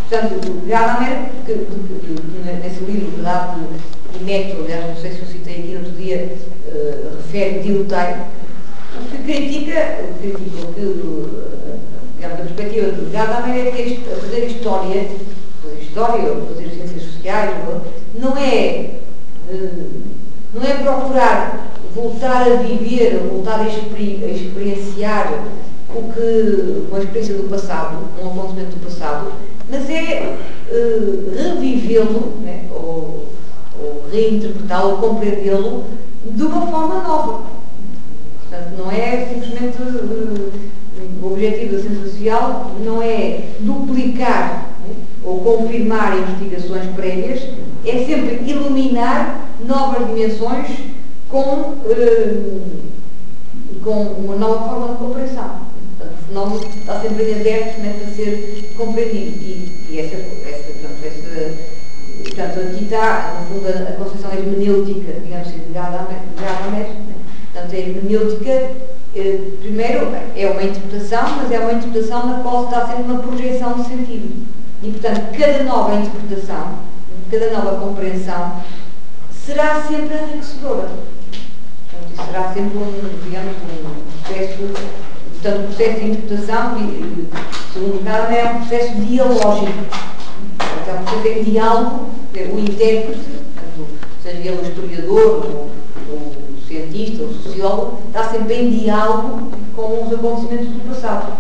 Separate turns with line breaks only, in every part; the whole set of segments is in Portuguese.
Portanto, o Gadamer, nesse livro, Verdade e Método, aliás, não sei se eu citei aqui no outro dia, refere Dilthey, o que critica, digamos, da perspectiva de Gadamer é que fazer história, ou fazer ciências sociais, não é procurar voltar a viver, voltar a experienciar uma experiência do passado, um acontecimento do passado, mas é revivê-lo, né, ou reinterpretá-lo, ou compreendê-lo de uma forma nova. Portanto, não é simplesmente o objetivo da ciência social não é duplicar, né, ou confirmar investigações prévias, é sempre iluminar novas dimensões com uma nova forma de compreensão. Portanto, o fenómeno está sempre em aberto, né, para ser compreendido. Portanto, aqui está, no fundo, a concepção hermenêutica, digamos assim, de Gadamer. Portanto, a hermenêutica, primeiro, é uma interpretação, mas é uma interpretação na qual está sempre uma projeção de sentido. E, portanto, cada nova interpretação, cada nova compreensão, será sempre enriquecedora. Portanto, será sempre um processo, portanto, o processo de interpretação, segundo Gadamer, é um processo dialógico. É um processo de diálogo, o intérprete, portanto, seja ele o historiador, o cientista, o sociólogo, está sempre em diálogo com os acontecimentos do passado.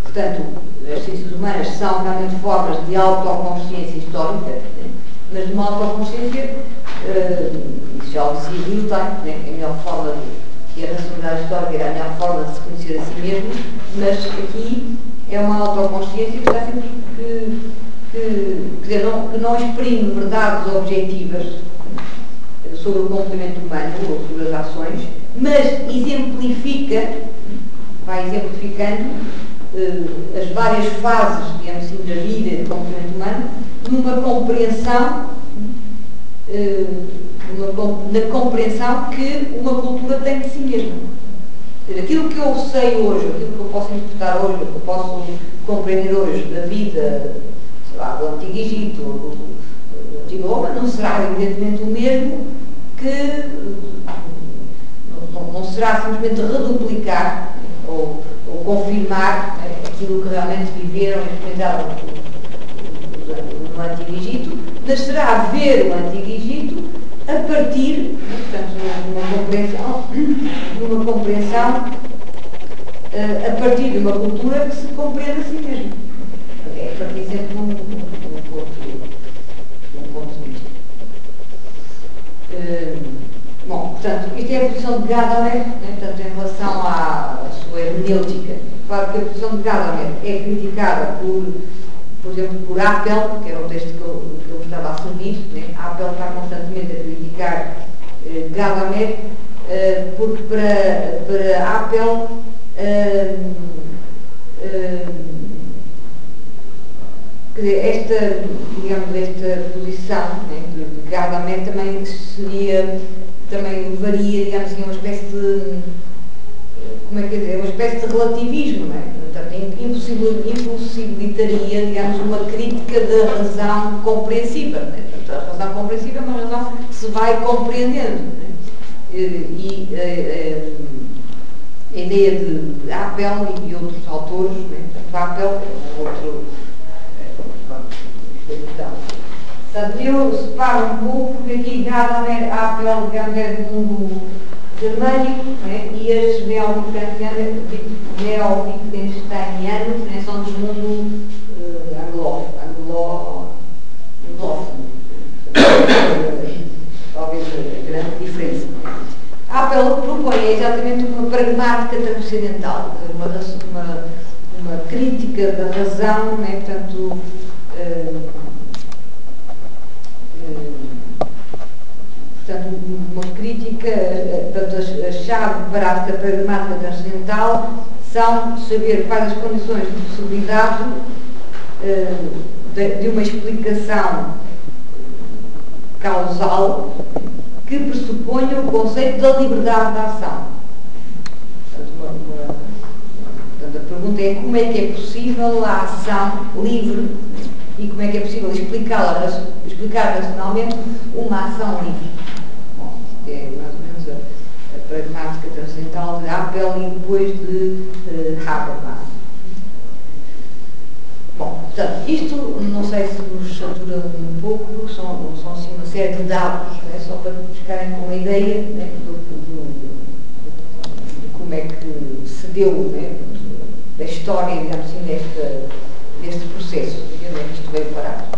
Portanto, as ciências humanas são realmente formas de autoconsciência histórica, mas de uma autoconsciência, isso já o dizia Dilthey, a melhor forma que a racionalidade histórica era a melhor forma de se conhecer a si mesmo, mas aqui é uma autoconsciência que está sempre que não exprime verdades objetivas sobre o comportamento humano ou sobre as ações, mas vai exemplificando as várias fases, digamos assim, da vida do comportamento humano, numa compreensão, na compreensão que uma cultura tem de si mesma. Aquilo que eu sei hoje, aquilo que eu posso interpretar hoje, que eu posso compreender hoje da vida, sei lá, do Antigo Egito ou do Antigo Roma, não será evidentemente o mesmo que não será simplesmente reduplicar ou confirmar aquilo que realmente viveram e experimentaram no Antigo Egito, mas será ver o Antigo Egito a partir, portanto, numa compreensão a partir de uma cultura que se compreende a si mesmo. É a partir sempre de um ponto de vista. Bom, portanto, isto é a posição de Gadamer, portanto, em relação à sua hermenêutica. Claro que a posição de Gadamer é criticada por exemplo, por Apel, que era o texto que eu estava a servir, Apel está constantemente a criticar Gadamer, porque para Apel esta posição de Gadamer também levaria, digamos assim, a uma espécie de, uma espécie de relativismo, Portanto, impossibilitaria, digamos, uma crítica da razão compreensiva. Portanto, a razão compreensiva é uma razão que se vai compreendendo. E a ideia de Apel e de outros autores, portanto, Apel é um outro. Portanto, eu separo um pouco, porque aqui Gadamer, Apel, Gadamer do mundo germânico, e as neowittgensteinianos são do mundo anglófono. Talvez a grande diferença. Apel propõe exatamente uma pragmática transcendental, uma crítica da razão, portanto, uma crítica, portanto, a chave para a pragmática transcendental são saber quais as condições de possibilidade de uma explicação causal que pressuponha o conceito da liberdade da ação. Portanto, a pergunta é como é que é possível a ação livre e como é que é possível explicar racionalmente uma ação livre. Bom, isto é mais ou menos a pragmática transcendental de Appel e depois de Habermas. Bom, portanto, isto não sei se nos satura um pouco, porque são assim uma série de dados, né, só para ficarem com uma ideia, né, de como é que se deu, né, da história, digamos assim, deste processo, de onde é que isto veio parar.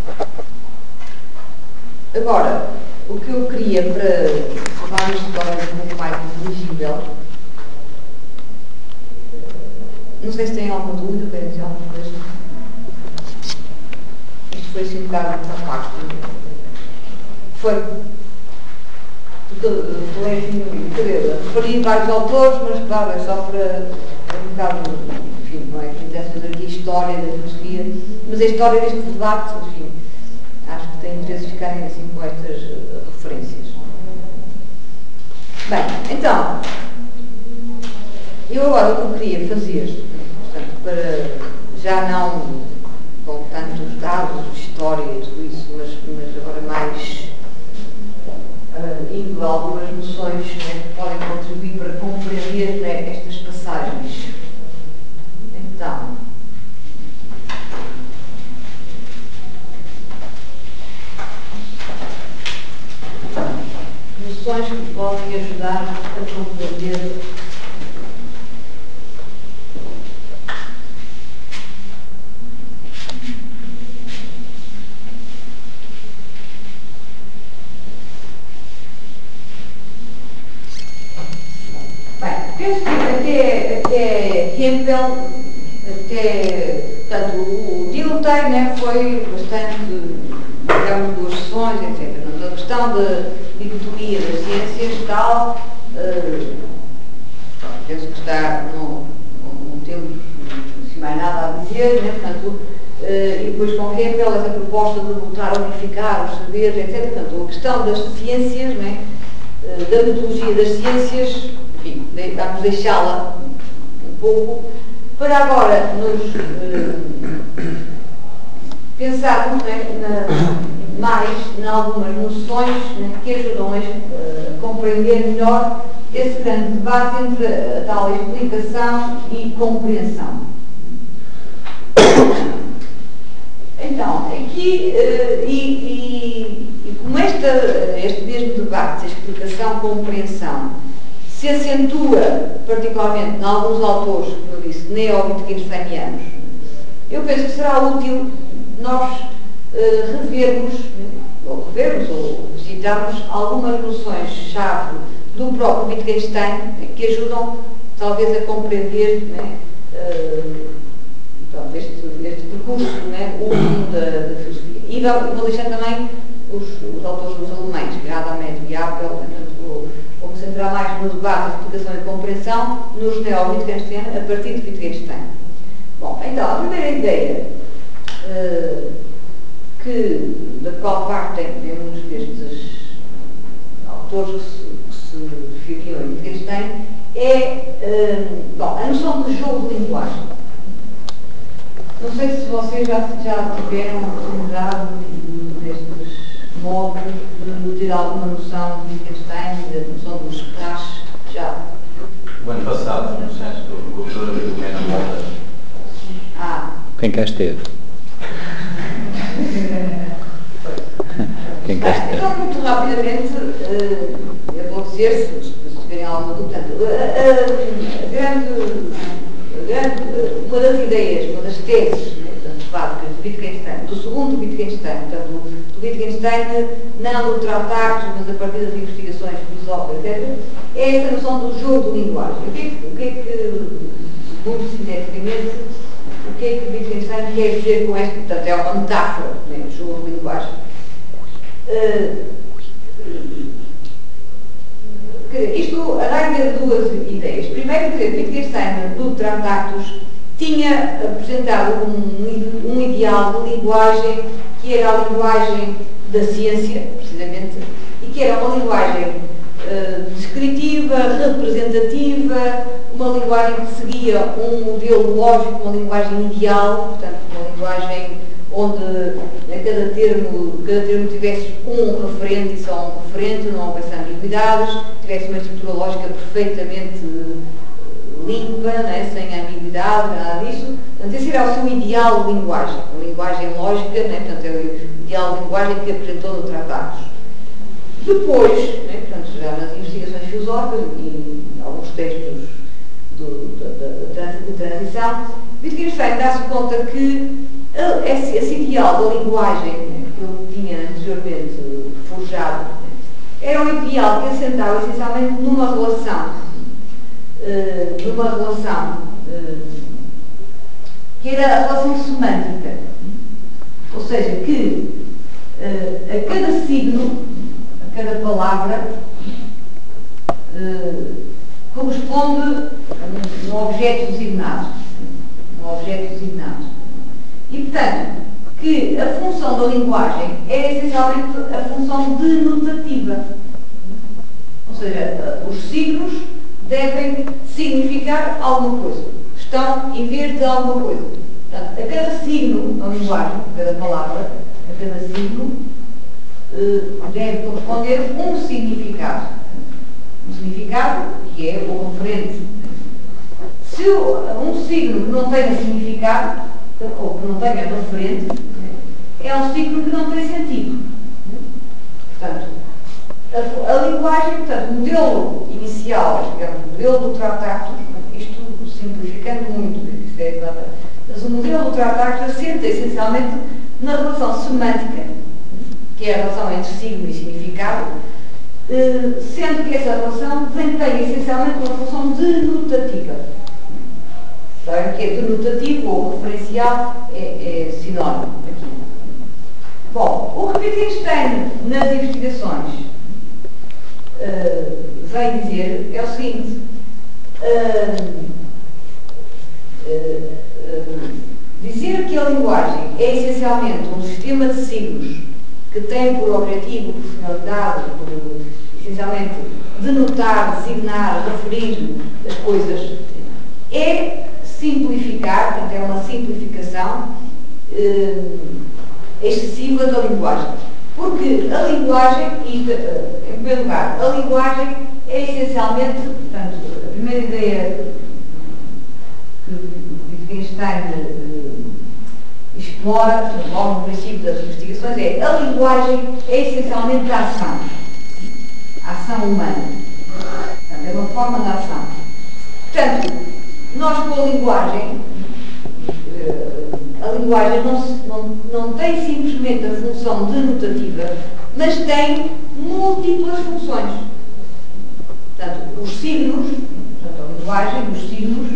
Agora, o que eu queria para formar uma história um pouco mais inteligível, não sei se têm alguma dúvida, querem dizer alguma coisa? Isto foi assim um bocado fantástico. Foi. Porque eu falei assim, referi vários autores, mas claro, é só para um bocado, enfim, não é que me interessa fazer aqui a história da filosofia, mas a história deste debate, enfim, acho que tem interesse ficarem assim com estas referências. Bem, então, eu agora o que eu queria fazer, portanto, para já não com tantos dados, história e tudo isso, mas agora mais indo a algumas noções, né, que podem contribuir para compreender, né, estas passagens. Então, noções que podem ajudar a compreender penso que até Hempel, portanto, o Dilthey, né, foi bastante, digamos, duas sessões, etc. Portanto, a questão da dicotomia das ciências e tal, penso que está, não temos assim, mais nada a dizer, né, portanto, e depois com Hempel, essa proposta de voltar a unificar os saberes, etc. Portanto, a questão das ciências, né, da metodologia das ciências, enfim, vamos deixá-la um pouco, para agora nos pensarmos, né, mais em algumas noções, né, que ajudam a compreender melhor esse grande debate entre a tal explicação e compreensão. Então, aqui, e como este mesmo debate de explicação-compreensão se acentua particularmente em alguns autores, como eu disse, neo-wittgensteinianos, eu penso que será útil nós revermos ou visitarmos algumas noções-chave do próprio Wittgenstein que ajudam talvez a compreender, né, este percurso, né, o mundo da filosofia. E vou deixar também os autores dos alemães, Gadamer e Appel, portanto, vou concentrar mais no debate de explicação e compreensão nos neo-Wittgenstein a partir de Wittgenstein. Bom, então, a primeira ideia da qual partem muitos destes autores que se referiam a Wittgenstein é a noção de jogo de linguagem. Não sei se vocês já tiveram a oportunidade destes modos de ter alguma noção de Wittgenstein, da noção dos classes, já.
O ano passado, no censo do Cultura do Mena Moda.
Quem cá esteve? Quem cá esteve?
Então, muito rapidamente, eu vou dizer, se tiverem alguma dúvida, uma das ideias, uma das teses, básicas do Wittgenstein, do segundo Wittgenstein, portanto, do Wittgenstein, não do Tratados, mas a partir das investigações filosóficas, etc., é esta noção do jogo de linguagem. O que é que muito sinteticamente, o que é que Wittgenstein quer dizer com esta, portanto, é uma metáfora, né, jogo de linguagem. Isto arranca duas ideias. Primeiro, Wittgenstein, no Tratados, tinha apresentado um ideal de linguagem que era a linguagem da ciência, precisamente, e que era uma linguagem descritiva, representativa, uma linguagem que seguia um modelo lógico, uma linguagem ideal, portanto, uma linguagem onde a cada termo tivesse um referente e só um referente, não houvesse ambiguidades, tivesse uma estrutura lógica perfeitamente limpa, né, sem ambiguidade, nada disso. Portanto, esse era o seu ideal de linguagem, a linguagem lógica, né, portanto, é o ideal de linguagem que apresentou no Tratados. Depois, né, portanto, já nas investigações filosóficas e em alguns textos da transição, Wittgenstein dá-se conta que esse ideal da linguagem, né, que ele tinha anteriormente forjado, era um ideal que assentava essencialmente numa relação que era a relação semântica, ou seja, que a cada signo, a cada palavra, corresponde a um objeto designado. E, portanto, que a função da linguagem é essencialmente a função denotativa. Ou seja, os signos devem significar alguma coisa. Estão em vez de alguma coisa. Portanto, a cada signo na linguagem, a cada palavra, a cada signo, deve corresponder um significado. Um significado que é o referente. Se um signo que não tenha significado, ou que não tenha referente, é um signo que não tem sentido. Portanto, a linguagem, portanto, o modelo inicial, digamos, o modelo do Tratados, isto simplificando muito, isto é, mas o modelo do Tratados assenta essencialmente na relação semântica, que é a relação entre signo e significado, sendo que essa relação desempenha essencialmente uma função denotativa. Sabem que é denotativo ou referencial é sinónimo aqui. Bom, o que Wittgenstein nas investigações vem dizer é o seguinte: dizer que a linguagem é essencialmente um sistema de signos que tem por objetivo, por finalidade, por essencialmente denotar, designar, referir as coisas, é simplificar, portanto é uma simplificação excessiva da linguagem. Porque a linguagem, em primeiro lugar, a linguagem é essencialmente, portanto, a primeira ideia que Wittgenstein explora, logo no princípio das investigações, é a linguagem é essencialmente a ação humana. Portanto, é uma forma de ação. Portanto, nós com a linguagem não tem simplesmente a função denotativa, mas tem múltiplas funções. Portanto, os signos, portanto, a linguagem, os signos,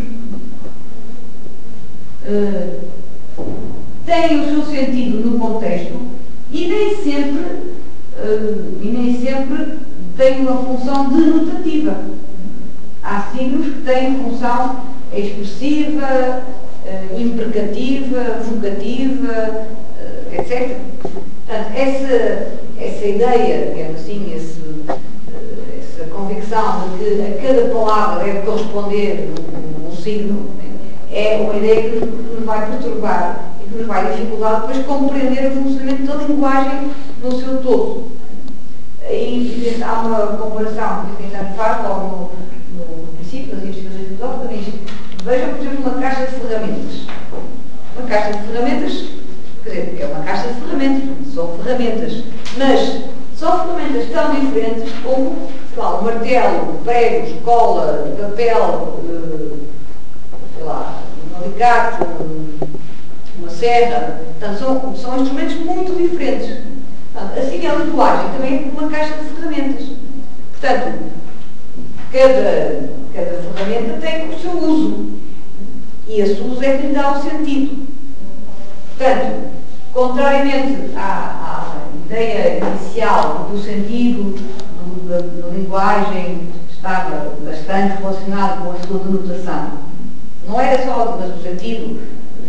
têm o seu sentido no contexto e nem sempre têm uma função denotativa. Há signos que têm função expressiva, imprecativa, vocativa, etc. Portanto, essa ideia, digamos assim, essa convicção de que a cada palavra deve corresponder um signo, é uma ideia que nos vai perturbar e que nos vai dificultar depois compreender o funcionamento da linguagem no seu todo. E há uma comparação que a gente faz logo no princípio das investigações filosóficas. Vejam, por exemplo, uma caixa de ferramentas. Uma caixa de ferramentas, quer dizer, é uma caixa de ferramentas, são ferramentas, mas são ferramentas tão diferentes como, sei lá, um martelo, pregos, cola, papel, sei lá, um alicate, uma serra. Portanto, são instrumentos muito diferentes. Portanto, assim, a linguagem também é uma caixa de ferramentas. Portanto, cada ferramenta tem o seu uso. E esse uso é que lhe dá o sentido. Portanto, contrariamente à ideia inicial do sentido da linguagem, estava bastante relacionado com a sua denotação. Não era só o sentido,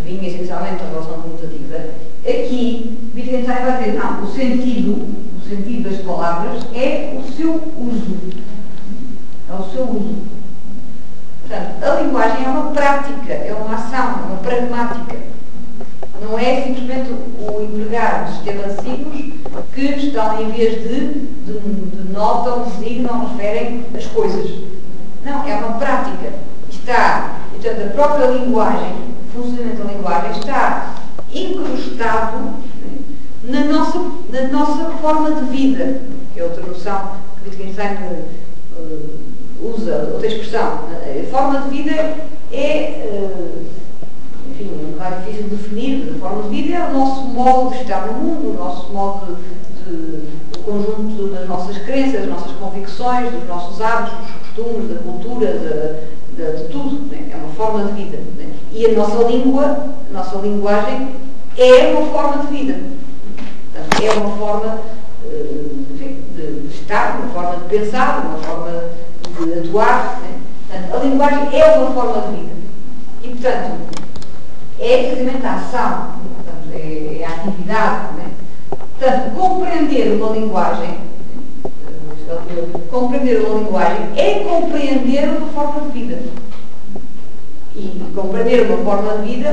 vinha essencialmente da relação denotativa. Aqui, Wittgenstein vai dizer, não, o sentido das palavras é o seu uso. ao seu uso. Portanto, a linguagem é uma prática, é uma ação, é uma pragmática. Não é simplesmente o empregar um sistema de signos que estão em vez de denotam, designam, referem as coisas. Não, é uma prática. Está, portanto, a própria linguagem, o funcionamento da linguagem está incrustado na nossa forma de vida, que é outra noção que Wittgenstein usa, outra expressão. A forma de vida é, enfim, é um bocado difícil de definir. A forma de vida é o nosso modo de estar no mundo, o nosso modo o conjunto das nossas crenças, das nossas convicções, dos nossos hábitos, dos costumes, da cultura, de tudo. Né? É uma forma de vida. Né? E a nossa língua, a nossa linguagem é uma forma de vida. Portanto, é uma forma enfim, de estar, uma forma de pensar, uma forma de atuar. Né? Portanto, a linguagem é uma forma de vida. E, portanto, é precisamente a ação, portanto, é a atividade. Né? Portanto, compreender uma linguagem é compreender uma forma de vida. E compreender uma forma de vida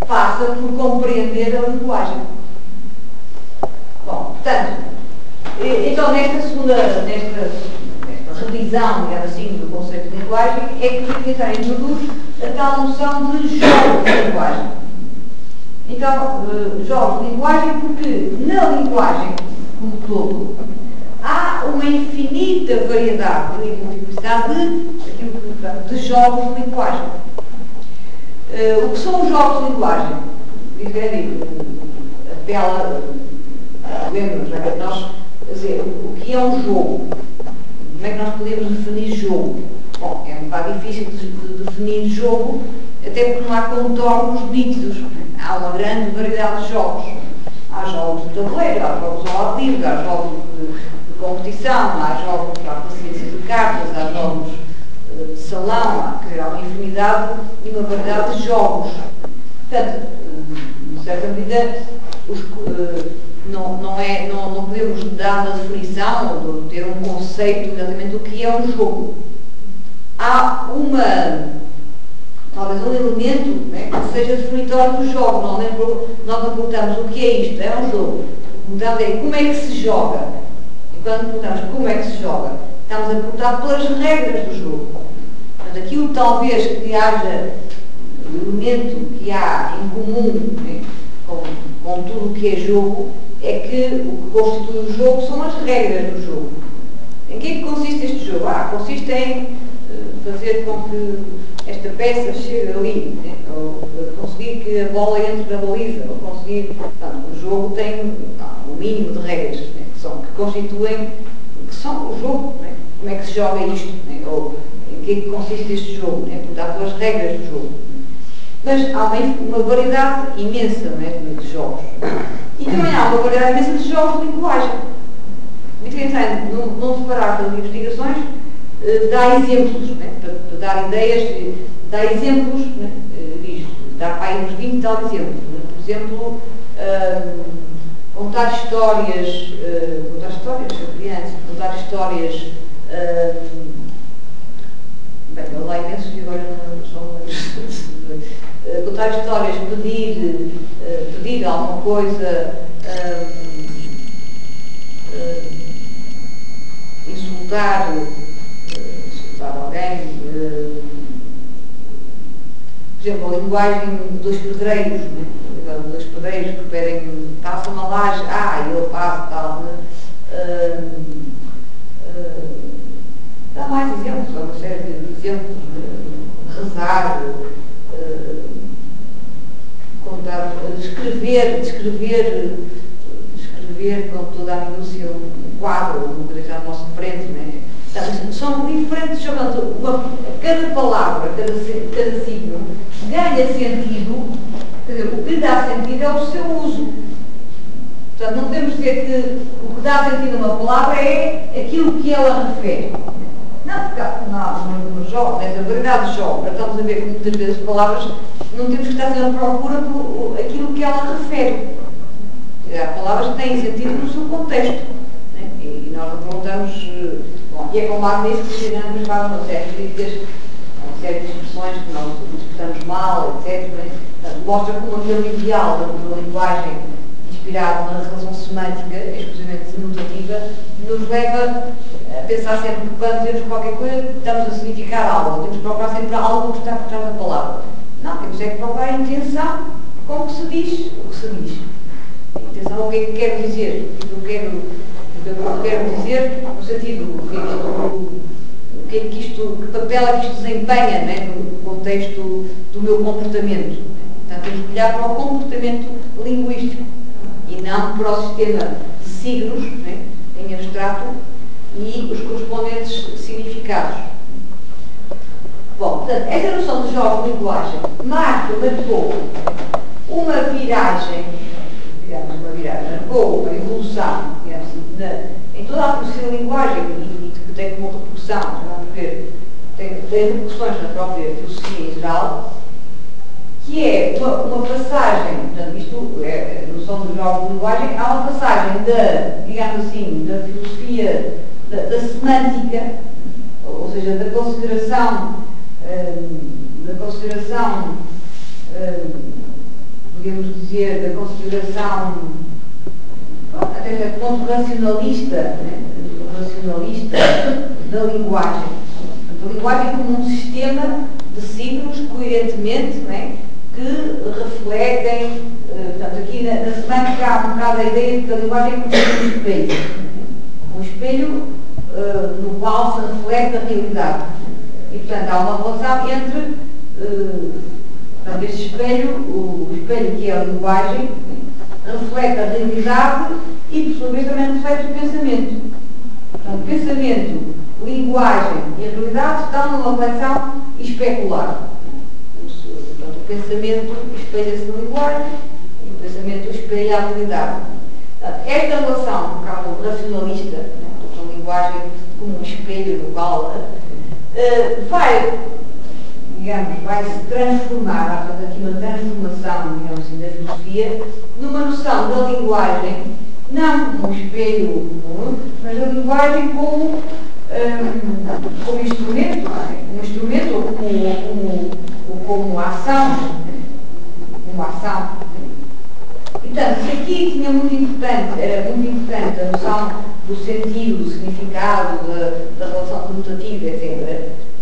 passa por compreender a linguagem. Bom, portanto, então nesta revisão, digamos assim, do conceito de linguagem, é que o Wittgenstein introduz a tal noção de jogos de linguagem. Então, jogos de linguagem porque na linguagem, como todo, há uma infinita variedade e multiplicidade de jogos de linguagem. O que são os jogos de linguagem? Apela, lembra-nos, nós, quer dizer, o que é um jogo? Como é que nós podemos definir jogo? Bom, é um bocado difícil de definir jogo, até porque não há contornos nítidos. Há uma grande variedade de jogos. Há jogos de tabuleiro, há jogos ao ar livre, há jogos de competição, há jogos para a paciência de cartas, há jogos de salão, há uma infinidade e uma variedade de jogos. Portanto, de certa medida, não podemos dar uma definição ou ter um conceito exatamente do que é um jogo. Há talvez um elemento, né, que seja definitório do jogo. Nós não perguntamos o que é isto, é um jogo. Perguntamos é como é que se joga. E quando perguntamos como é que se joga, estamos a perguntar pelas regras do jogo. Portanto, aquilo talvez que haja o elemento que há em comum, né, com tudo o que é jogo, é que o que constitui o jogo são as regras do jogo. Em que é que consiste este jogo? Consiste em fazer com que esta peça chegue ali, né? Ou conseguir que a bola entre na baliza, ou conseguir... Portanto, o jogo tem um mínimo de regras, né? que constituem, que são o jogo, né? Como é que se joga isto, né? Ou em que é que consiste este jogo, né? Portanto, pelas regras do jogo. Mas há uma variedade imensa, né, de jogos. E também há uma variedade imensa de jogos de linguagem. Wittgenstein, não separar das investigações, dá exemplos, né, para dar ideias, dá exemplos, né, dá para aí uns 20 e tal exemplos. Por exemplo, contar histórias a crianças, contar histórias, bem, eu lá imenso e agora não são contar histórias, pedir alguma coisa, insultar alguém, por exemplo, a linguagem dos pedreiros, né? Dos pedreiros que pedem, passa uma laje, eu passo, tal, né? Dá mais exemplos, há uma série de exemplos, rezar, contar, descrever com toda a minúcia um quadro, uma coisa à nossa frente, né? Então, são diferentes jogos. Cada palavra, cada signo ganha sentido, quer dizer, o que lhe dá sentido é o seu uso. Portanto, não podemos dizer que o que dá sentido a uma palavra é aquilo que ela refere. Não, porque no jogo, nessa variedade de jogos, estamos a ver que muitas vezes palavras não temos que estar a procura por aquilo que ela refere. Há palavras que têm sentido no seu contexto. Né? E nós não perguntamos. Bom, E é com base nisso que os cidadãos fazem uma série de críticas, uma série de expressões que nós interpretamos mal, etc. Mostra como aquele ideal da linguagem inspirado na relação semântica, exclusivamente denotativa, nos leva a pensar sempre que quando dizemos qualquer coisa estamos a significar algo, temos que procurar sempre algo que está por trás da palavra. Não, temos é que procurar a intenção com que se diz o que se diz. A intenção, o que é que quero dizer, o que eu quero dizer, no sentido, que papel é que isto desempenha, né, no contexto do meu comportamento. Portanto, temos que olhar para o comportamento linguístico e não para o sistema de signos, né, em abstrato, e os correspondentes significados. Bom, portanto, esta noção de jogos de linguagem marcou uma viragem, marcou uma evolução, digamos assim, em toda a filosofia da linguagem e que tem como repercussão, vamos ver, tem repercussões na própria filosofia em geral, que é uma passagem, portanto, isto é a noção dos jogos de linguagem, há uma passagem digamos assim, da filosofia da semântica, ou seja, da consideração, podemos dizer, da consideração, até certo ponto, racionalista, né? Racionalista da linguagem. Portanto, a linguagem como um sistema de signos coerentemente, né? Que refletem, portanto, aqui na semântica há um bocado a ideia de que a linguagem é como um espelho. Um espelho no qual se reflete a realidade. E, portanto, há uma relação entre portanto, este espelho, o espelho que é a linguagem, reflete a realidade e, por sua vez, também reflete o pensamento. Portanto, pensamento, linguagem e a realidade estão numa relação especular. Portanto, o pensamento espelha-se na linguagem e o pensamento espelha a realidade. Portanto, esta relação, no caso racionalista, a linguagem como um espelho no qual vai se transformar, há portanto aqui uma transformação, digamos assim, da filosofia, numa noção da linguagem, não como um espelho comum, mas da linguagem como instrumento, um instrumento ou como ação, E, portanto, se aqui tinha era muito importante a noção do sentido, do significado, da relação conotativa, etc.,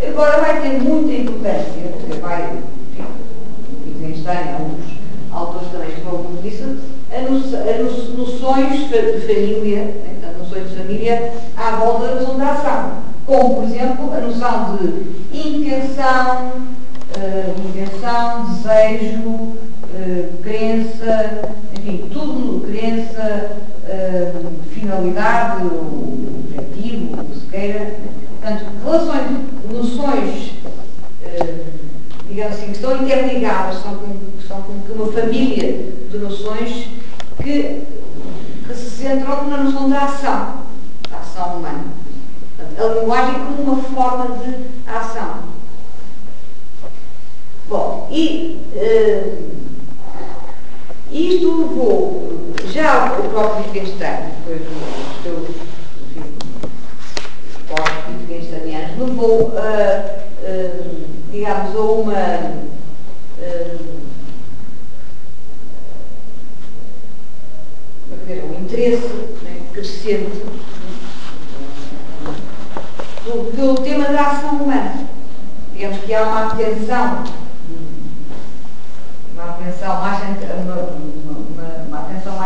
agora vai ter muita importância, Wittgenstein, alguns autores também que falam muito disso, as noções de família, noções de família à volta da noção da ação, como, por exemplo, a noção de intenção, desejo, crença, enfim, tudo, crença, finalidade, objetivo, o que se queira. Portanto, noções, digamos assim, que estão interligadas, são como uma família de noções que se centram na noção da ação humana. Portanto, a linguagem como uma forma de ação. Bom, isto levou, já o próprio Wittgenstein, depois dos seus pós-wittgensteinianos, levou digamos, a um interesse, né, crescente pelo tema da ação humana. Digamos que há uma atenção mais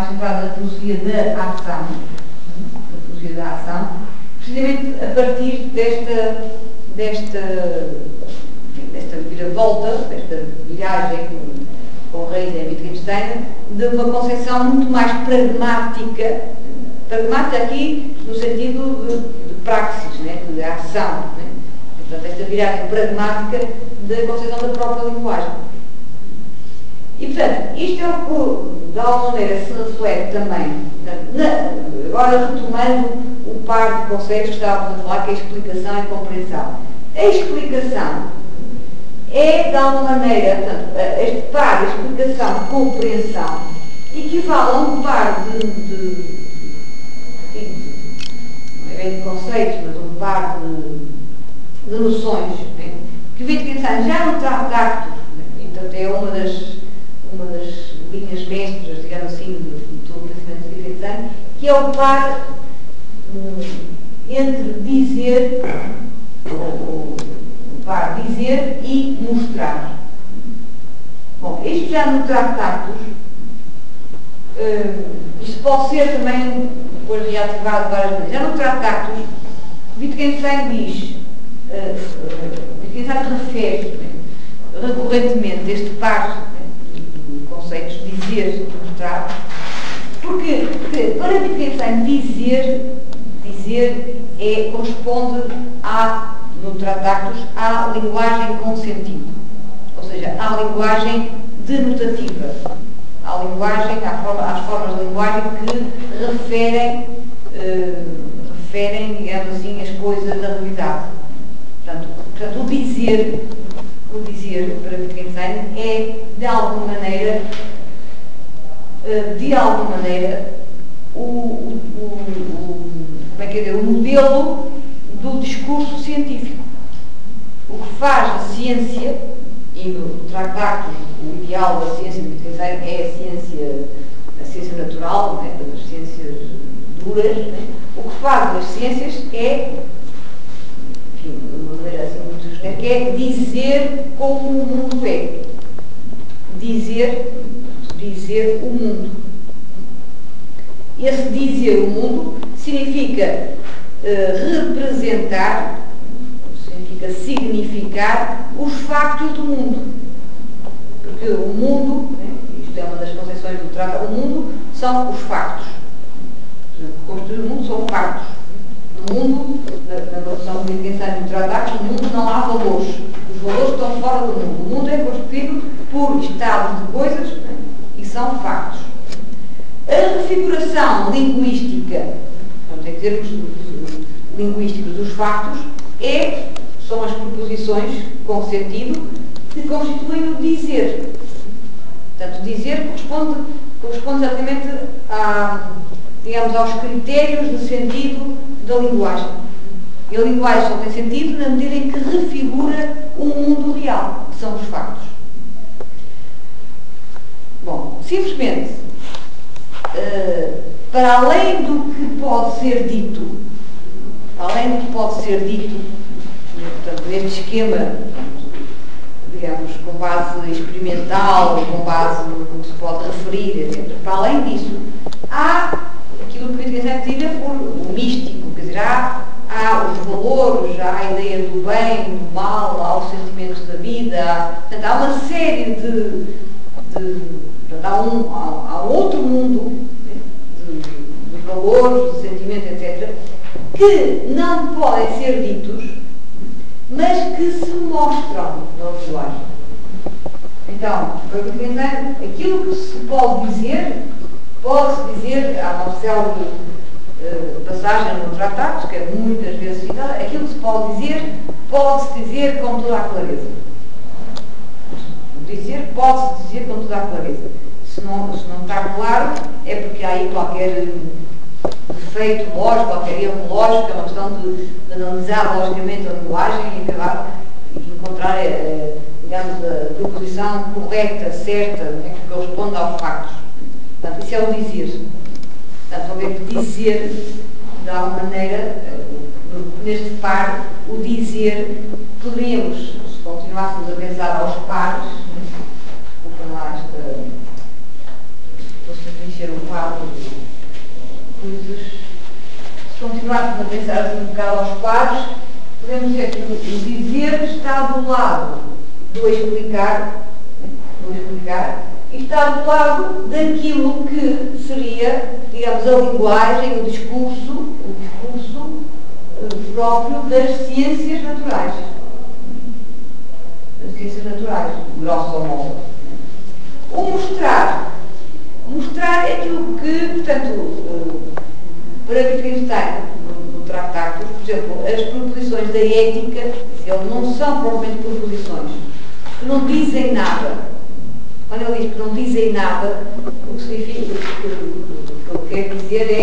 centrada na filosofia da ação, precisamente a partir desta viravolta, desta viragem com o rei de Wittgenstein, de uma concepção muito mais pragmática aqui no sentido de praxis, né, de ação, né? Portanto, esta viragem pragmática da concepção da própria linguagem. E, portanto, isto é o que, de alguma maneira, se reflete também, agora retomando o par de conceitos que estávamos a falar, que é a explicação e a compreensão. A explicação é, de alguma maneira, portanto, este par de explicação e compreensão equivale a um par não é bem de conceitos, mas um par de noções, né, que o Wittgenstein já no Tractatus, né, então é uma das linhas mestras, digamos assim, de todo o pensamento de Wittgenstein, que é o par entre dizer, o par dizer e mostrar. Bom, isto já no Tractatus, isto pode ser também depois reativado várias vezes. Já no Tractatus, Wittgenstein diz, Wittgenstein refere recorrentemente este par de conceitos dizer e mostrar, porque para Wittgenstein dizer corresponde no Tractatus à linguagem com sentido, ou seja, à linguagem denotativa, às formas de linguagem que referem, digamos assim, as coisas da realidade. Portanto, o dizer para Wittgenstein é, de alguma maneira, o modelo do discurso científico. O que faz a ciência, e no Tractatus o ideal da ciência de Wittgenstein é a ciência natural, né, das ciências duras, né? O que faz as ciências é, enfim, de uma maneira assim muito genérica, é dizer como o mundo é. Dizer o mundo. Esse dizer o mundo significa representar, significa significar os factos do mundo. Porque o mundo, né, isto é uma das concepções do Tratado, o mundo são os factos. Construir o mundo são factos. No mundo, na noção de Wittgenstein do Tratado, no mundo não há valores. Os valores estão fora do mundo. O mundo é construído por estados de coisas, né, e são factos. A refiguração linguística, portanto, em termos linguísticos dos factos, são as proposições com sentido que constituem o dizer. Portanto, dizer corresponde exatamente aos critérios de sentido da linguagem. E a linguagem só tem sentido na medida em que refigura o mundo real, que são os factos. Bom, simplesmente, para além do que pode ser dito, portanto, este esquema, digamos, com base experimental, com base no que se pode referir, etc. Para além disso, há aquilo que Wittgenstein dizia por o místico, quer dizer, há os valores, há a ideia do bem, do mal, há os sentimentos da vida, portanto, há uma série há um outro mundo de valores, de sentimentos, etc., que não podem ser ditos, mas que se mostram na linguagem. Então, para Wittgenstein, aquilo que se pode dizer, pode-se dizer, há uma célebre passagem no Tratatus, que é muitas vezes citada, aquilo que se pode-se dizer com toda a clareza. Pode-se dizer com toda a clareza. Se não está claro, é porque há aí qualquer defeito lógico, qualquer erro lógico, é uma questão de analisar logicamente a linguagem e acabar e encontrar, digamos, a proposição correta, certa, né, que corresponde aos factos. Portanto, isso é o dizer. Portanto, talvez dizer, de alguma maneira, neste par, o dizer, poderíamos, se continuássemos a pensar aos pares, desculpa lá esta, estou a preencher um quadro de coisas, se continuássemos a pensar assim um bocado aos pares, podemos dizer que o dizer está do lado do explicar, e está do lado daquilo que seria, digamos, a linguagem, o discurso próprio das ciências naturais. Grosso modo. O mostrar é aquilo que, portanto, para Wittgenstein, no Tractatus, por exemplo, as proposições da ética, não são propriamente proposições, que não dizem nada. Quando ele diz que não dizem nada, o que significa, o que ele quer dizer é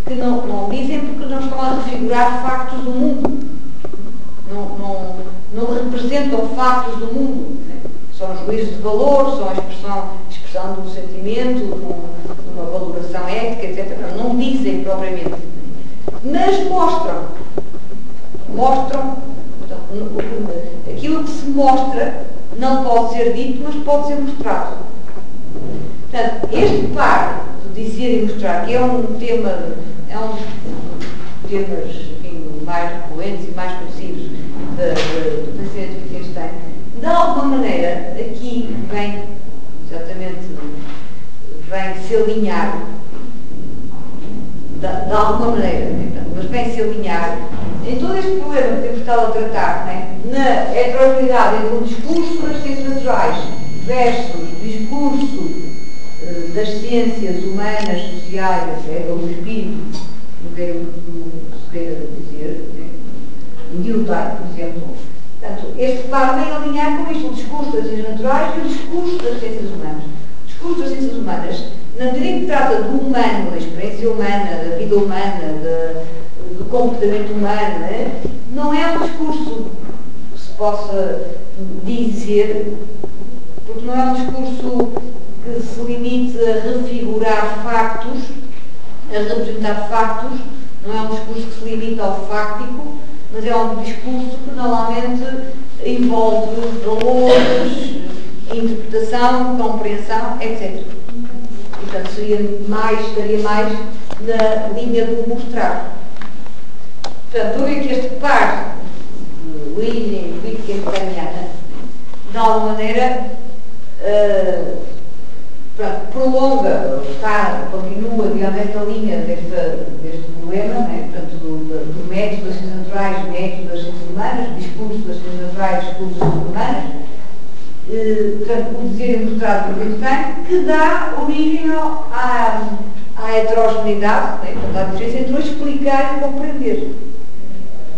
que não dizem porque não estão a refigurar factos do mundo. representam factos do mundo, né? São os juízos de valor, são a expressão do sentimento, de uma valoração ética, etc. Não dizem propriamente, mas mostram, aquilo que se mostra não pode ser dito, mas pode ser mostrado. Portanto, este par de dizer e mostrar, que é um tema, temas, enfim, mais recorrentes e mais conhecidos do pensamento de Wittgenstein, de alguma maneira, aqui vem se alinhar, de alguma maneira, mas vem se alinhar em todo este problema que temos estado a tratar, né, na heterogeneidade entre o discurso das ciências naturais versus o discurso das ciências humanas, sociais, etc., ou do espírito, não quero dizer, né, individual, por exemplo. Portanto, este par vem alinhar com isto, o discurso das ciências naturais e o discurso das ciências humanas. O discurso das ciências humanas, na medida em que trata do humano, da experiência humana, da vida humana, do comportamento humano, né, não é um discurso que se possa dizer, porque não é um discurso que se limite a refigurar factos, a representar factos, não é um discurso que se limita ao fáctico, mas é um discurso que normalmente envolve valores, interpretação, compreensão, etc. E, portanto, estaria mais na linha do mostrar. Portanto, eu vejo que este par de origem wittgensteiniana, de alguma maneira, prolonga, continua, digamos, esta linha deste problema, né? Portanto, do método das ciências naturais, método das ciências humanas, discurso das ciências naturais, discurso das ciências humanas, portanto, o dizer e mostrar do Wittgenstein, que dá origem à heterogeneidade, né? Portanto, à diferença entre o explicar e o compreender,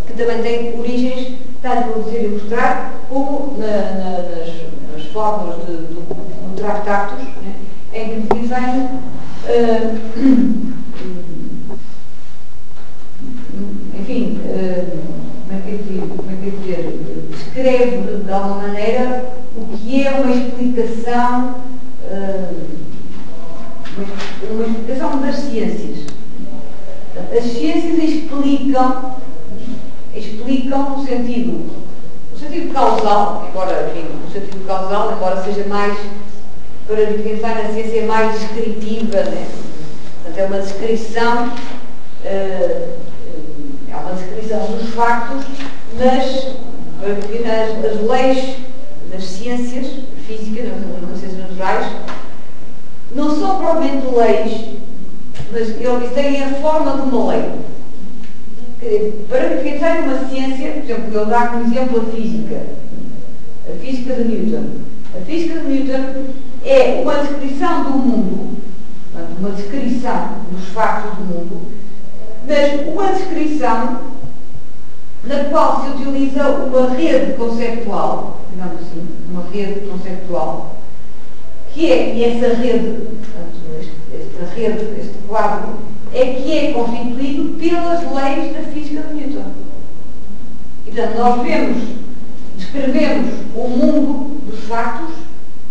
que também tem origens tanto no dizer e mostrar, como nas fórmulas do Tractatus, né? Em que Wittgenstein enfim, como é que dizer, descreve de alguma maneira o que é uma explicação das ciências. As ciências explicam no sentido causal, embora seja mais, para Wittgenstein, a ciência é mais descritiva, né? Portanto, é uma descrição dos factos, mas para Wittgenstein as leis das ciências físicas, das ciências naturais, não são propriamente leis, mas ele têm a forma de uma lei. Para Wittgenstein, uma ciência, por exemplo, ele dá como exemplo a física de Newton. A física de Newton é uma descrição do mundo, uma descrição dos factos do mundo, mas uma descrição na qual se utiliza uma rede conceptual, digamos assim, uma rede conceptual, e essa rede, portanto, este quadro, é que é constituído pelas leis da física de Newton. E, portanto, nós descrevemos o mundo dos factos,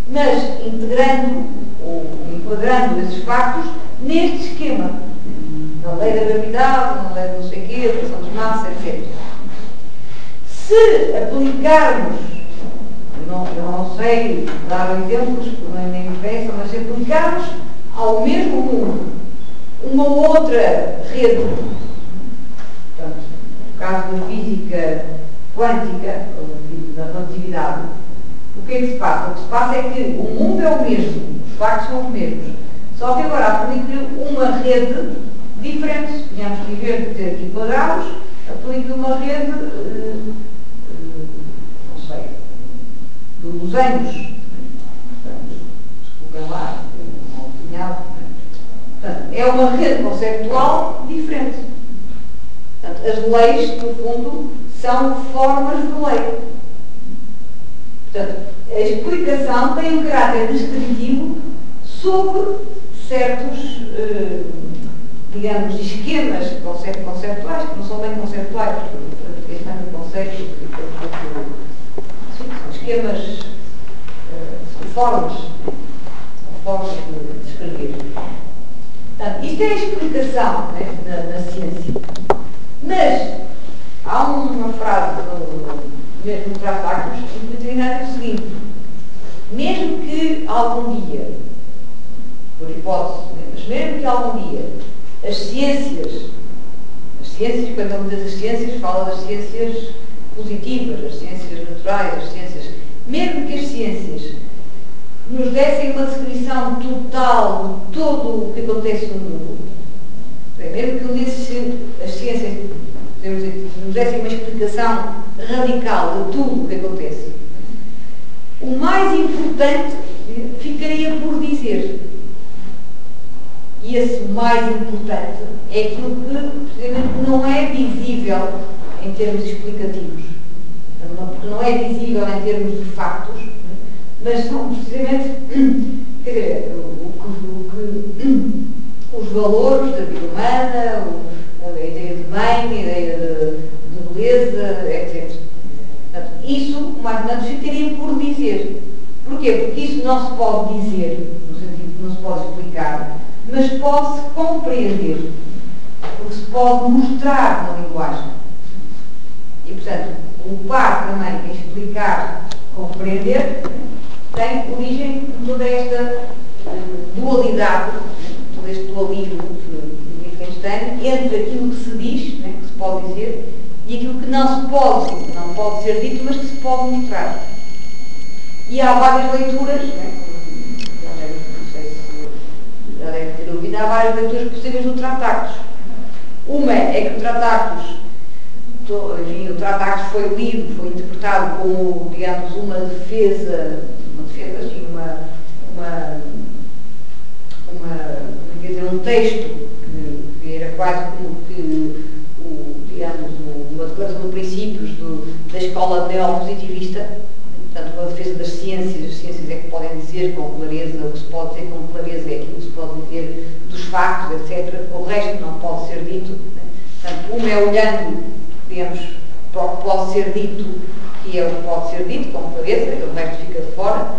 mas integrando ou enquadrando esses factos neste esquema. Na lei da gravidade, na lei de não sei o quê, a atração dos massas, etc. Se aplicarmos, eu não sei dar exemplos, porque nem me interessa, mas se aplicarmos ao mesmo mundo uma outra rede, portanto, no caso da física quântica, ou da relatividade, o que é que se passa? O que se passa é que o mundo é o mesmo, os factos são os mesmos, só que agora aplico uma rede diferente. Tínhamos que, em vez de ter aqui quadrados, aplico uma rede, não sei, de losangos. Desculpem lá, um punhado. Portanto, é uma rede conceptual diferente. Portanto, as leis, no fundo, são formas de lei. Portanto, a explicação tem um caráter descritivo sobre certos, digamos, esquemas conceptuais, que não são bem conceptuais, porque este é um conceito que esquemas, formas de escrever. Portanto, isto é a explicação, né, na ciência. Mas há uma frase mesmo no Tractatus em que é o seguinte: mesmo que algum dia, por hipótese, mas mesmo que algum dia as ciências, quando eu digo as ciências, falo das ciências positivas, as ciências naturais, as ciências, mesmo que as ciências nos dessem uma descrição total de todo o que acontece no mundo, mesmo que as ciências nos dessem uma explicação radical de tudo o que acontece, o mais importante ficaria por dizer. E esse mais importante é aquilo que, precisamente, não é visível em termos explicativos. Porque não é visível em termos de factos, mas são, precisamente, quer dizer, os valores da vida humana, a ideia de bem, a ideia de beleza, etc. Portanto, isso, o mais importante, ficaria por dizer. Porquê? Porque isso não se pode dizer, no sentido que não se pode explicar, mas pode-se compreender, porque se pode mostrar na linguagem. E, portanto, o par também em explicar, compreender, tem origem em toda esta dualidade, todo este dualismo wittgensteiniano entre aquilo que se diz, né, que se pode dizer, e aquilo que não pode ser dito, mas que se pode mostrar. E há várias leituras, né, já deve ter ouvido, há várias leituras possíveis do Tractatus. Uma é que o Tractatus foi lido, foi interpretado como, digamos, uma defesa, assim, quer dizer, um texto que era quase como que, digamos, uma declaração de princípios da escola neopositivista. Portanto, uma defesa das ciências. As ciências é que podem dizer com clareza, o que se pode dizer com clareza é aquilo que se pode dizer dos factos, etc. O resto não pode ser dito. Portanto, uma é olhando, digamos, para o que pode ser dito, que é o que pode ser dito com clareza, o resto fica de fora.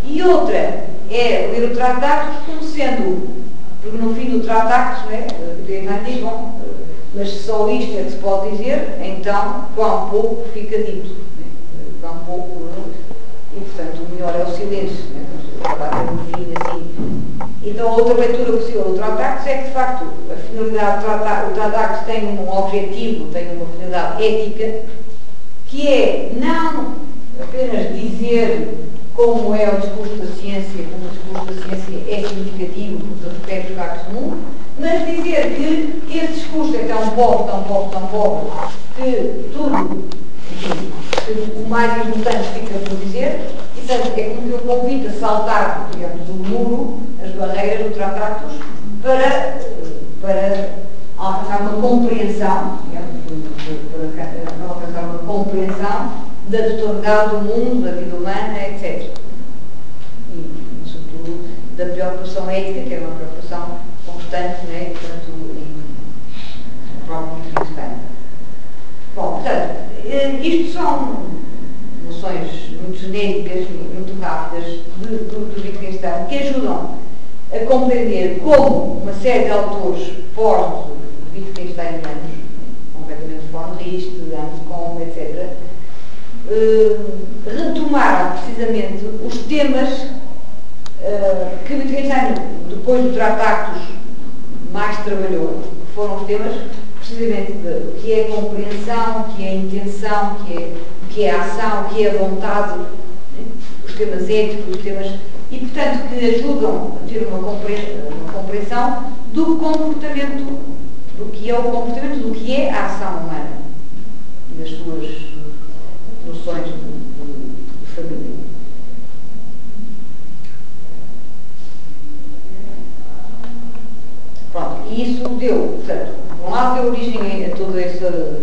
E outra é ler o Tractatus como sendo, porque no fim do Tractatus, diz, bom, mas só isto é que se pode dizer, então quão pouco fica dito. Quão pouco, e portanto o melhor é o silêncio, no fim, assim. Então a outra leitura possível do Tractatus é que, de facto, a finalidade do Tractatus tem um objetivo, tem uma finalidade ética, que é não apenas dizer como é o discurso da ciência, como o discurso da ciência é significativo, porque refere os factos do mundo, mas dizer que esse discurso é tão pobre, que tudo, enfim, que o mais importante fica por dizer, e portanto é como que eu convido a saltar, digamos, o muro, as barreiras do Tractatus, para alcançar uma compreensão, digamos, para alcançar uma compreensão da totalidade do mundo, da vida humana, etc. E, sobretudo, da preocupação ética, que é uma preocupação constante, né, tanto no próprio Wittgenstein. Bom, portanto, isto são noções muito genéricas e muito rápidas do Wittgenstein, que ajudam a compreender como uma série de autores pós-Wittgensteinianos, completamente von Rist, Anscombe, etc., retomaram precisamente os temas que Wittgenstein, depois do Tractatus, mais trabalhou, que foram os temas precisamente do que é a compreensão, o que é a intenção, o que é a ação, o que é a vontade, né? Os temas éticos, os temas, e portanto que ajudam a ter uma compreensão do comportamento, do que é o comportamento, do que é a ação humana e das suas noções de família. Pronto, e isso deu, portanto, por um lado deu origem a toda essa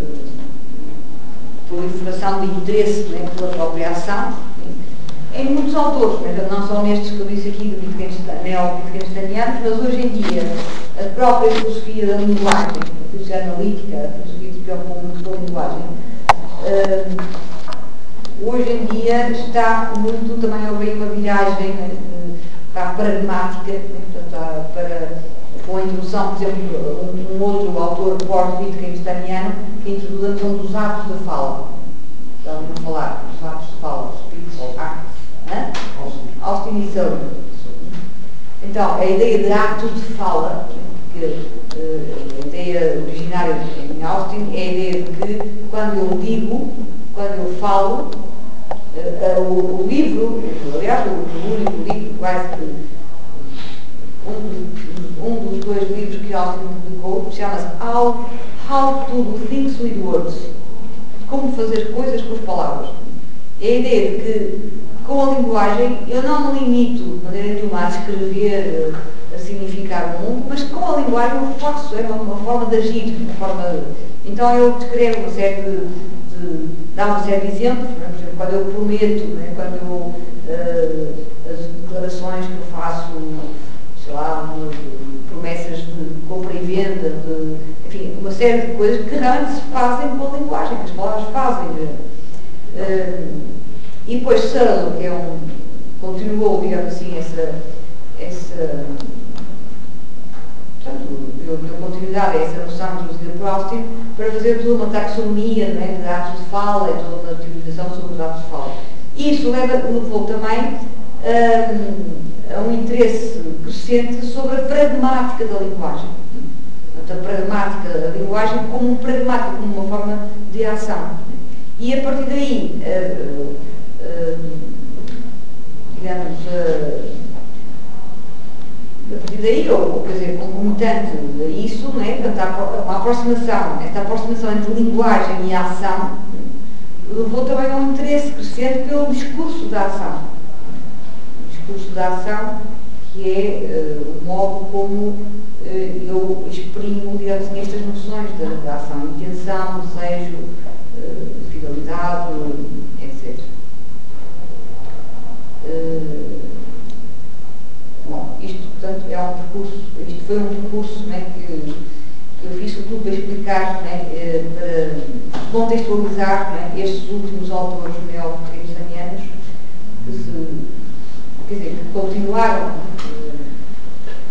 proliferação de interesse, né, pela própria ação, em muitos autores, não só nestes que eu disse aqui, do neo-wittgensteinianos, mas hoje em dia a própria filosofia da linguagem, a filosofia analítica, a filosofia que se preocupa muito com a linguagem, hoje em dia está muito, também houve uma viagem para a pragmática, com a introdução, por exemplo, um outro autor porto-vitro-canistaniano, que introduz a noção dos atos da fala. Já ouviram falar dos atos de fala, Austin e Sullivan. Então, a ideia de ato de fala, que a ideia originária em Austin é a ideia de que quando eu digo, quando eu falo, o livro, aliás, o único livro quase um dos dois livros que Austin publicou chama-se How to Do Things with Words. Como fazer coisas com as palavras. É a ideia de que com a linguagem eu não me limito de maneira nenhuma a descrever, a significar o mundo, mas com a linguagem eu faço, é uma forma de agir, então eu descrevo uma série dá uma série de exemplos, por exemplo, quando eu prometo, quando eu, as declarações que eu faço, sei lá, promessas de compra e venda, enfim, uma série de coisas que realmente se fazem com a linguagem, que as palavras fazem. E depois Searle, que continuou, digamos assim, portanto, deu continuidade a essa noção introduzida por Austin para fazer toda uma taxonomia de atos de fala e toda uma teorização sobre os atos de fala. E isso levou também a um interesse crescente sobre a pragmática da linguagem. Portanto, a pragmática da linguagem como pragmática, como uma forma de ação. E a partir daí, digamos, a partir daí, ou quer dizer, concomitante a isso, portanto, uma aproximação, esta aproximação entre linguagem e ação, levou também a um interesse crescente pelo discurso da ação. O discurso da ação, que é o modo como eu exprimo, digamos, estas noções da ação, intenção, desejo, fidelidade, etc. Bom, isto, portanto, é um percurso, isto foi um percurso que eu fiz sobretudo para explicar, para contextualizar estes últimos autores neocanistanianos que continuaram.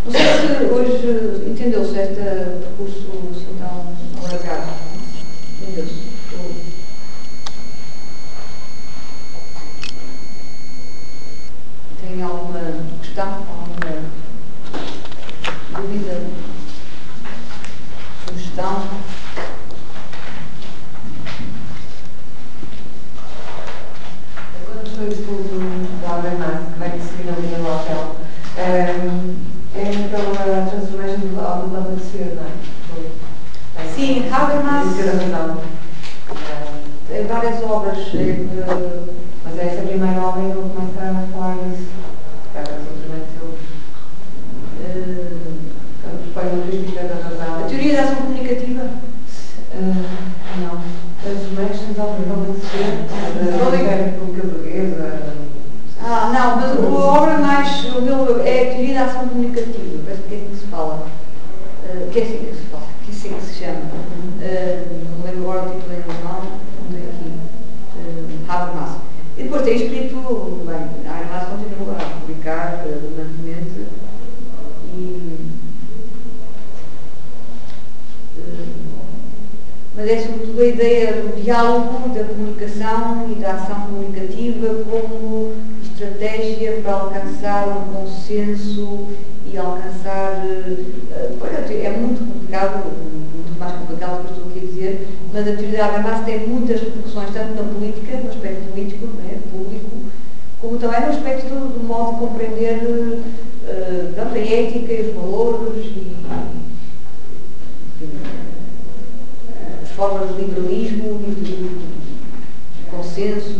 Não sei se hoje entendeu-se este percurso assim tão alargado. Entendeu-se? Tem alguma questão, alguma dúvida, sugestão?
Quando foi o estudo da Habermas, que vai seguir ali no hotel, é pela transformação do lado de ser, não é?
Sim, Habermas tem várias obras,
mas essa primeira obra ele começa a falar disso.
A teoria da ação comunicativa?
Não. Transformations of the Ser, portuguesa.
Não, mas a obra mais, é a teoria da ação comunicativa, parece que é assim que se fala. Que é assim que se fala, que é assim que se chama. Não lembro agora o título em alemão, não tem aqui. Habermas. E depois tem escrito, bem, a Habermas continua a publicar abundantemente mas é sobretudo a ideia do diálogo, da comunicação e da ação comunicativa como estratégia para alcançar um consenso e alcançar... é muito complicado, muito mais complicado do que eu estou aqui a dizer, mas a teoria da Habermas tem muitas repercussões, tanto na política, no aspecto político, público, como também no aspecto do modo de compreender tanto a ética e os valores e as formas de liberalismo e de consensos,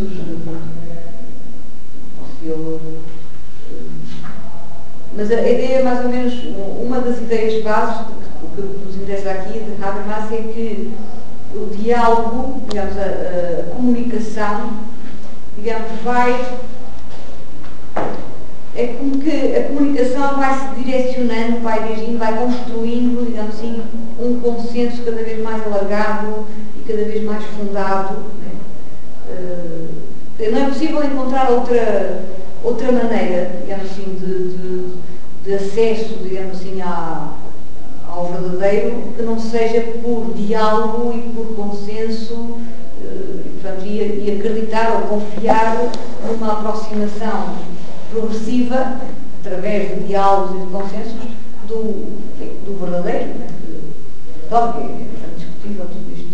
mas a ideia, mais ou menos, uma das ideias bases que nos interessa aqui de Habermas é que o diálogo, digamos, a comunicação, digamos, é como que a comunicação vai se direcionando, vai dirigindo, vai construindo, digamos assim, um consenso cada vez mais alargado e cada vez mais fundado, Não é possível encontrar outra maneira, digamos assim, de acesso, digamos assim, ao verdadeiro, que não seja por diálogo e por consenso, e acreditar ou confiar numa aproximação progressiva, através de diálogos e de consensos, do verdadeiro, né? Claro que é discutível tudo isto.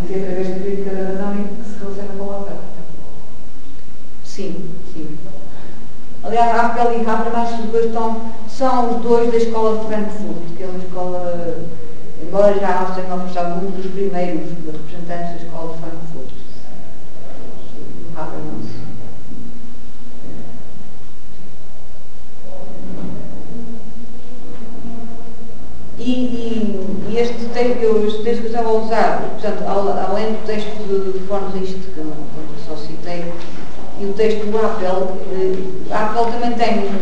E através da crítica da razão e que se relaciona com a outra.
Sim, sim. Aliás, Apel e Habermas são os dois da escola de Frankfurt, que é uma escola, embora já nós tenhamos apostado um dos primeiros representantes da escola de Frankfurt. Habermas. E este texto que eu estava a usar, portanto, além do texto de von Rist, que eu só citei, e o texto do Apel também tem um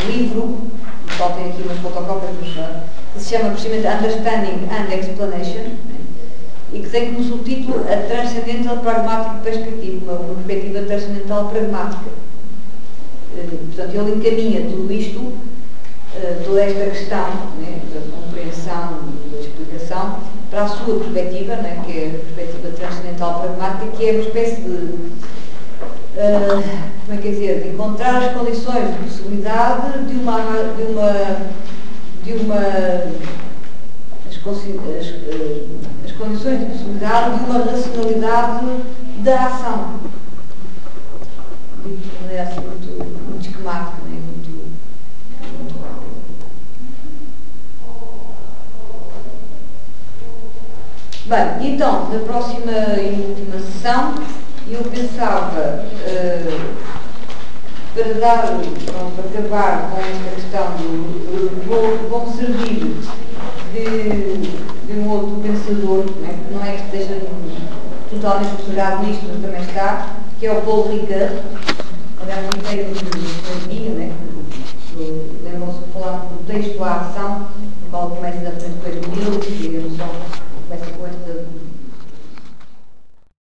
livro, no qual tem aqui umas fotocópias, que se chama precisamente Understanding and Explanation, e que tem como subtítulo a Transcendental Pragmatic Perspective, uma perspectiva transcendental pragmática. Portanto, ele encaminha tudo isto, toda esta questão, né, da compreensão e da explicação, para a sua perspectiva, né, que é a perspectiva transcendental pragmática, que é uma espécie de, como é que é dizer, de encontrar as condições de possibilidade as condições de possibilidade de uma racionalidade da ação. De maneira assim muito esquemática, né, muito bem, então, na próxima e última sessão, eu pensava, para acabar com esta questão vão servir de um outro pensador, né, que não é que esteja totalmente misturado nisto, mas também está, que é o Paul Ricoeur. Aliás, não tem uma linha, né? Lembram-se de falar do texto à ação,